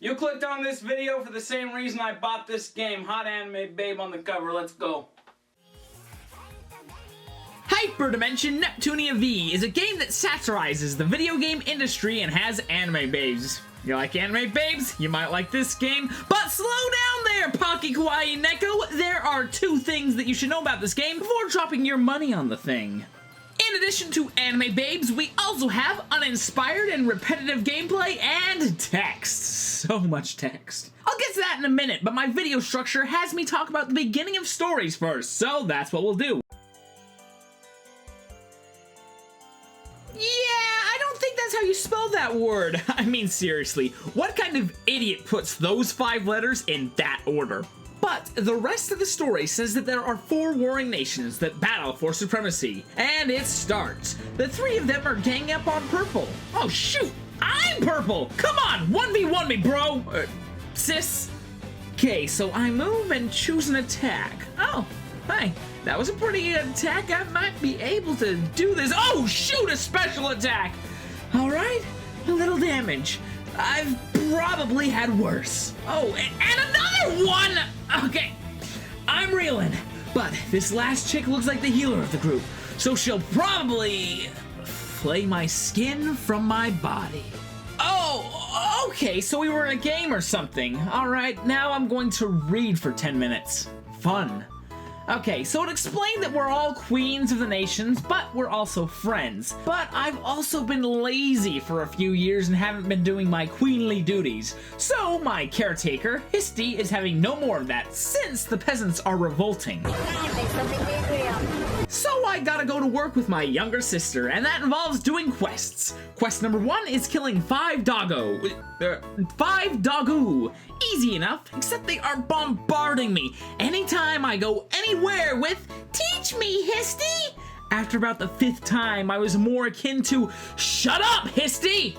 You clicked on this video for the same reason I bought this game. Hot anime babe on the cover. Let's go. Hyperdimension Neptunia V is a game that satirizes the video game industry and has anime babes. You like anime babes? You might like this game, but slow down there, Pocky Kawaii Neko! There are two things that you should know about this game before dropping your money on the thing. In addition to anime babes, we also have uninspired and repetitive gameplay and text. So much text. I'll get to that in a minute, but my video structure has me talk about the beginning of stories first, so that's what we'll do. How you spell that word. I mean, seriously, what kind of idiot puts those 5 letters in that order? But the rest of the story says that there are 4 warring nations that battle for supremacy, and it starts. The 3 of them are ganging up on purple. Oh shoot, I'm purple! Come on, 1v1 me, bro! Sis? Okay, so I move and choose an attack. Oh, hey, that was a pretty good attack. I might be able to do this. Oh shoot, a special attack! Alright, a little damage. I've probably had worse. Oh, and another one! Okay, I'm reeling. But this last chick looks like the healer of the group, so she'll probably flay my skin from my body. Oh, okay, so we were in a game or something. Alright, now I'm going to read for 10 minutes. Fun. Okay, so it explained that we're all queens of the nations, but we're also friends. But I've also been lazy for a few years and haven't been doing my queenly duties. So my caretaker, Histy, is having no more of that since the peasants are revolting. So I gotta go to work with my younger sister, and that involves doing quests. Quest number 1 is killing 5 doggo. 5 doggo. Easy enough, except they are bombarding me anytime I go anywhere with "Teach me, Histy!" After about the 5th time, I was more akin to "Shut up, Histy!"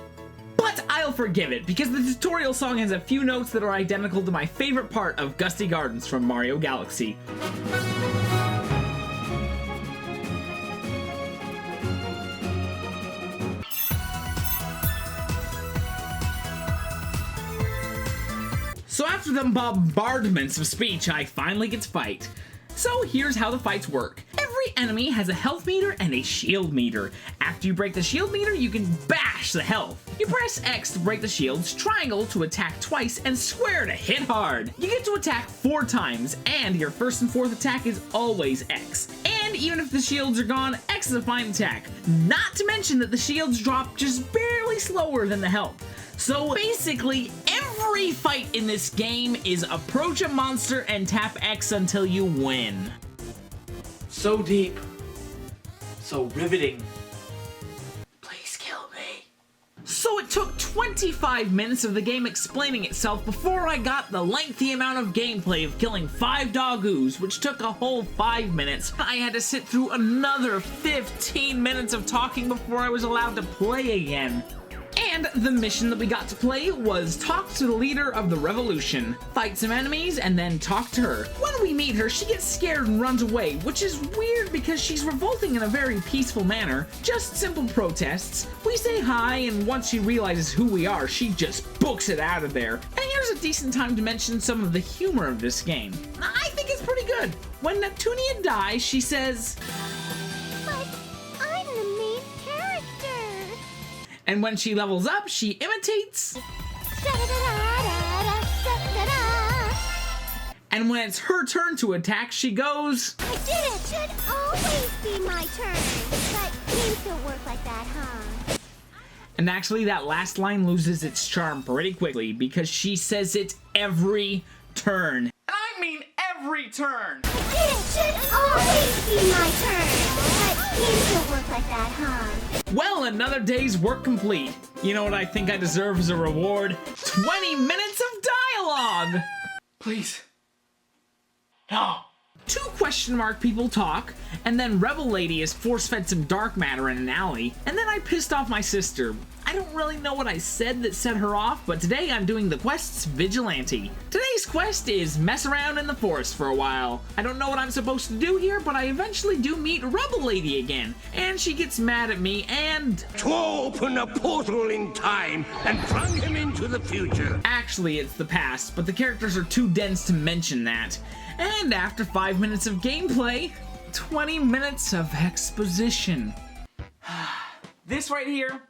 But I'll forgive it, because the tutorial song has a few notes that are identical to my favorite part of Gusty Gardens from Mario Galaxy. So after the bombardments of speech, I finally get to fight. So here's how the fights work. Every enemy has a health meter and a shield meter. After you break the shield meter, you can bash the health. You press X to break the shields, triangle to attack twice, and square to hit hard. You get to attack 4 times, and your first and 4th attack is always X. And even if the shields are gone, X is a fine attack. Not to mention that the shields drop just barely slower than the health. So basically, every fight in this game is approach a monster and tap X until you win. So deep. So riveting. Please kill me. So it took 25 minutes of the game explaining itself before I got the lengthy amount of gameplay of killing 5 doggoos, which took a whole 5 minutes. I had to sit through another 15 minutes of talking before I was allowed to play again. And the mission that we got to play was talk to the leader of the revolution, fight some enemies, and then talk to her. When we meet her, she gets scared and runs away, which is weird because she's revolting in a very peaceful manner. Just simple protests. We say hi, and once she realizes who we are, she just books it out of there. And here's a decent time to mention some of the humor of this game. I think it's pretty good. When Neptunia dies, she says, and when she levels up, she imitates. And when it's her turn to attack, she goes, I did it! Should always be my turn. But games don't work like that, huh? And actually, that last line loses its charm pretty quickly because she says it every turn. And I mean every turn! I did it! Should always be my turn. But games don't work like that, huh? Well, another day's work complete. You know what I think I deserve as a reward? 20 minutes of dialogue! Please. No. 2 question mark people talk, and then Rebel Lady is force-fed some dark matter in an alley, and then I pissed off my sister. I don't really know what I said that set her off, but today I'm doing the quest's vigilante. Today's quest is mess around in the forest for a while. I don't know what I'm supposed to do here, but I eventually do meet Rubble Lady again, and she gets mad at me and... to open a portal in time and plunge him into the future. Actually, it's the past, but the characters are too dense to mention that. And after 5 minutes of gameplay, 20 minutes of exposition. This right here,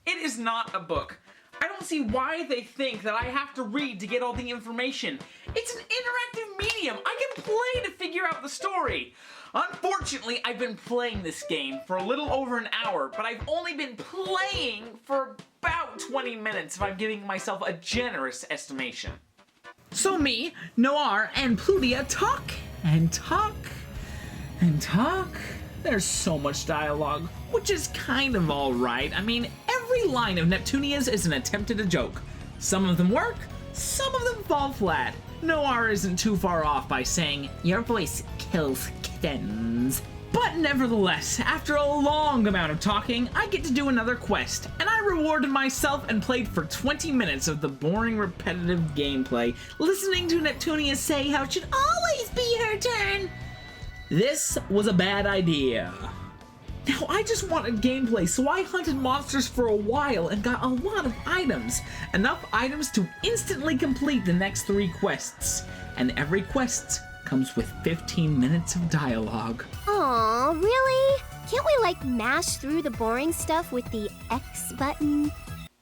it is not a book. I don't see why they think that I have to read to get all the information. It's an interactive medium. I can play to figure out the story. Unfortunately, I've been playing this game for a little over an hour, but I've only been playing for about 20 minutes if I'm giving myself a generous estimation. So me, Noir, and Plutia talk and talk and talk. There's so much dialogue, which is kind of alright. I mean, every line of Neptunia's is an attempt at a joke. Some of them work, some of them fall flat. Noir isn't too far off by saying, "Your voice kills kittens." But nevertheless, after a long amount of talking, I get to do another quest, and I rewarded myself and played for 20 minutes of the boring, repetitive gameplay, listening to Neptunia say how it should always be her turn. This was a bad idea. Now, I just wanted gameplay, so I hunted monsters for a while and got a lot of items. Enough items to instantly complete the next 3 quests. And every quest comes with 15 minutes of dialogue. Aw, really? Can't we, like, mash through the boring stuff with the X button?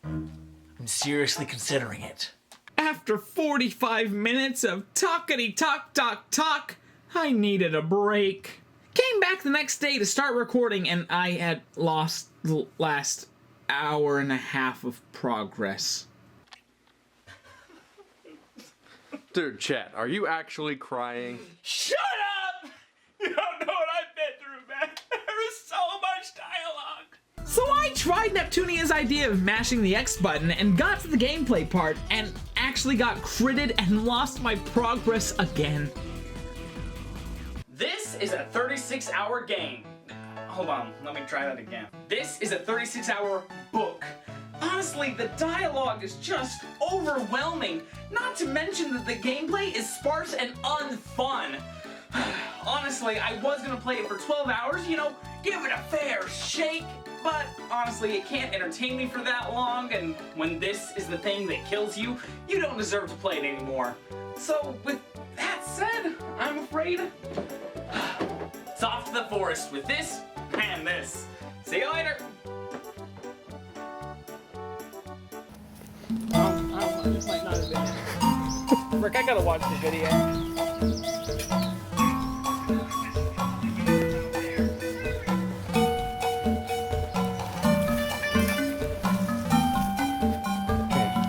I'm seriously considering it. After 45 minutes of talkity talk talk talk, I needed a break. Came back the next day to start recording, and I had lost the last hour and a half of progress. Dude, chat, are you actually crying? Shut up! You don't know what I've been through, man. There is so much dialogue. So I tried Neptunia's idea of mashing the X button and got to the gameplay part and actually got critted and lost my progress again. This is a 36-hour game. Hold on, let me try that again. This is a 36-hour book. Honestly, the dialogue is just overwhelming. Not to mention that the gameplay is sparse and unfun. Honestly, I was gonna play it for 12 hours, you know, give it a fair shake. But honestly, it can't entertain me for that long, and when this is the thing that kills you, you don't deserve to play it anymore. So, with that said, I'm afraid it's off to the forest with this and this. See you later. This might not have been. Rick, I gotta watch the video.